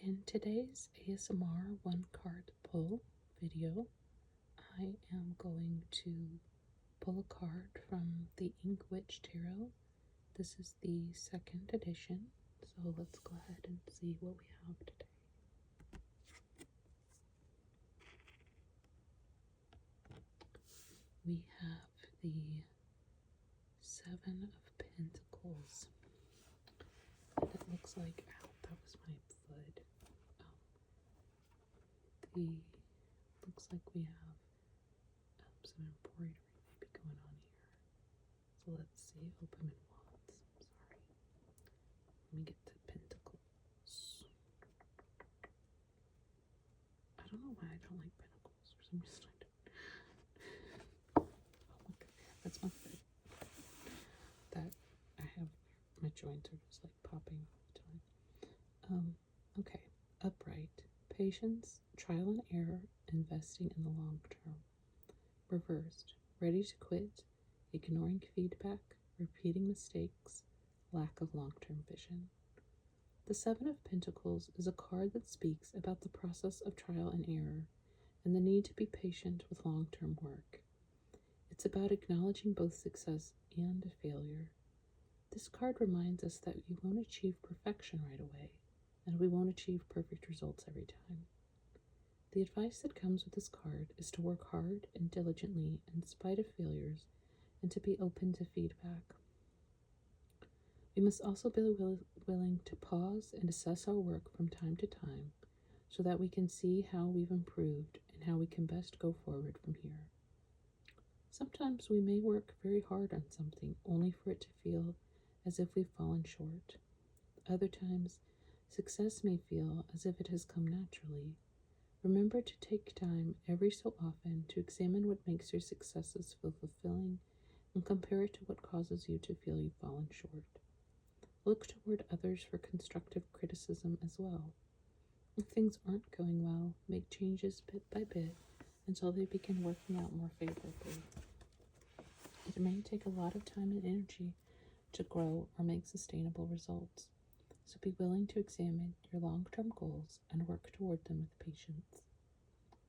In today's ASMR one card pull video, I am going to pull a card from the Ink Witch Tarot. This is the second edition, so let's go ahead and see what we have today. We have the Seven of Pentacles, and it looks like, ow, that was my foot. Looks like we have some embroidery maybe going on here. So let's see, open in wands. Sorry. Let me get to pentacles. I don't know why I don't like pentacles. For some reason I don't. Oh, look, that's my foot. That I have, my joints are just like popping all the time. Okay. Upright. Patience, trial and error, investing in the long term. Reversed. Ready to quit, ignoring feedback, repeating mistakes, lack of long-term vision. The Seven of Pentacles is a card that speaks about the process of trial and error and the need to be patient with long-term work. It's about acknowledging both success and failure. This card reminds us that we won't achieve perfection right away, and we won't achieve perfect results every time. The advice that comes with this card is to work hard and diligently in spite of failures and to be open to feedback. We must also be willing to pause and assess our work from time to time so that we can see how we've improved and how we can best go forward from here. Sometimes we may work very hard on something only for it to feel as if we've fallen short. Other times, success may feel as if it has come naturally. Remember to take time every so often to examine what makes your successes feel fulfilling and compare it to what causes you to feel you've fallen short. Look toward others for constructive criticism as well. If things aren't going well, make changes bit by bit until they begin working out more favorably. It may take a lot of time and energy to grow or make sustainable results, so be willing to examine your long-term goals and work toward them with patience.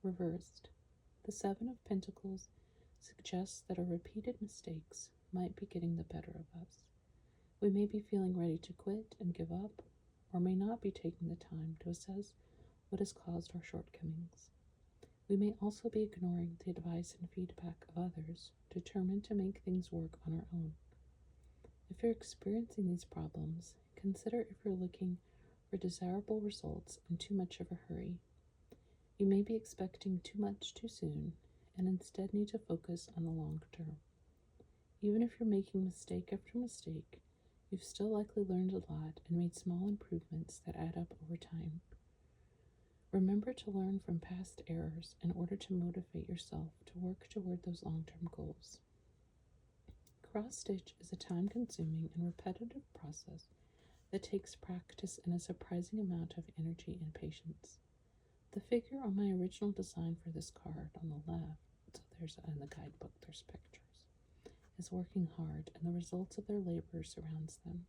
Reversed, the Seven of Pentacles suggests that our repeated mistakes might be getting the better of us. We may be feeling ready to quit and give up, or may not be taking the time to assess what has caused our shortcomings. We may also be ignoring the advice and feedback of others, determined to make things work on our own. If you're experiencing these problems, consider if you're looking for desirable results in too much of a hurry. You may be expecting too much too soon and instead need to focus on the long term. Even if you're making mistake after mistake, you've still likely learned a lot and made small improvements that add up over time. Remember to learn from past errors in order to motivate yourself to work toward those long-term goals. Cross stitch is a time-consuming and repetitive process that takes practice and a surprising amount of energy and patience. The figure on my original design for this card on the left, so there's in the guidebook, there's pictures, is working hard, and the results of their labor surrounds them.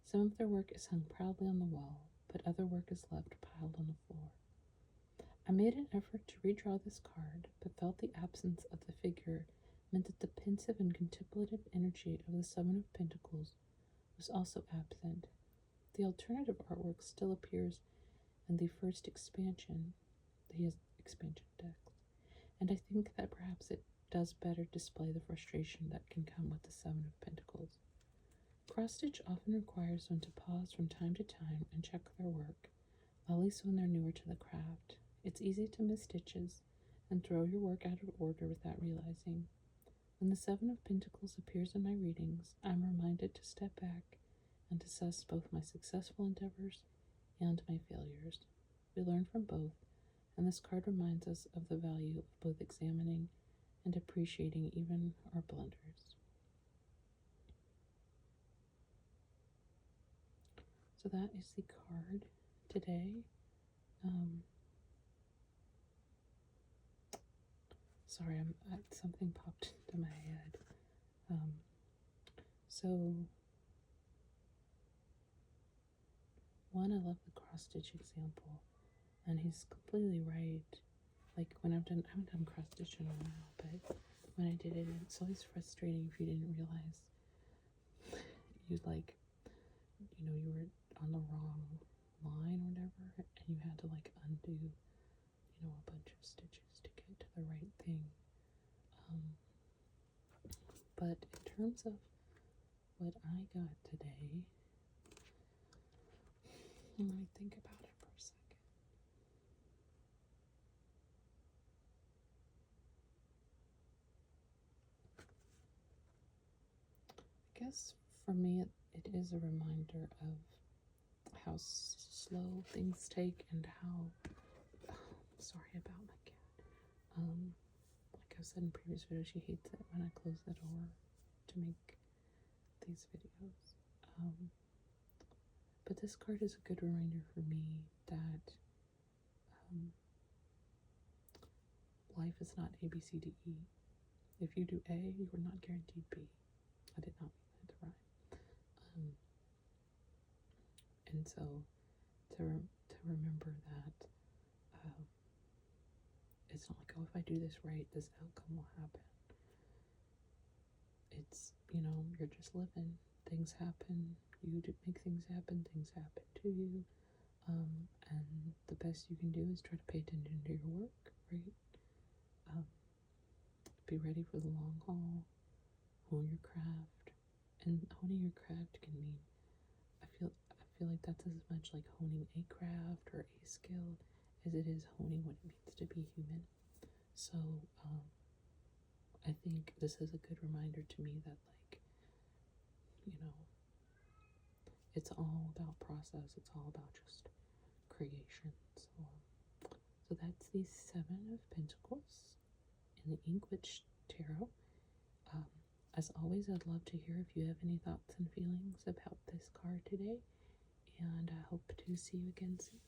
Some of their work is hung proudly on the wall, but other work is left piled on the floor. I made an effort to redraw this card, but felt the absence of the figure meant that the pensive and contemplative energy of the Seven of Pentacles was also absent. The alternative artwork still appears in the first expansion, the expansion text, and I think that perhaps it does better display the frustration that can come with the Seven of Pentacles. Cross-stitch often requires one to pause from time to time and check their work, at least when they're newer to the craft. It's easy to miss stitches and throw your work out of order without realizing. When the Seven of Pentacles appears in my readings, I'm reminded to step back and assess both my successful endeavors and my failures. We learn from both, and this card reminds us of the value of both examining and appreciating even our blunders. So that is the card today. Sorry, something popped into my head. So one, I love the cross stitch example, and he's completely right. Like when I haven't done cross stitch in a while, but when I did it, it's always frustrating if you didn't realize you like, you were on the wrong line or whatever, and you had to like undo, a bunch of stitches to get to the right thing. But in terms of what I got today, let me think about it for a second. I guess for me, it is a reminder of how slow things take and how, sorry about my cat. Like I've said in previous videos, she hates it when I close the door to make these videos. But this card is a good reminder for me that life is not A, B, C, D, E. If you do A, you are not guaranteed B. I did not mean that to rhyme. And so to remember that it's not like, oh, if I do this right, this outcome will happen. It's, you're just living. Things happen. You do make things happen to you. And the best you can do is try to pay attention to your work, right? Be ready for the long haul. Hone your craft. And honing your craft can mean, I feel like that's as much like honing a craft or a skill as it is honing what it means to be human. So I think this is a good reminder to me that, like, it's all about process. It's all about just creation. So that's the Seven of Pentacles in the Ink Witch Tarot. As always, I'd love to hear if you have any thoughts and feelings about this card today, and I hope to see you again soon.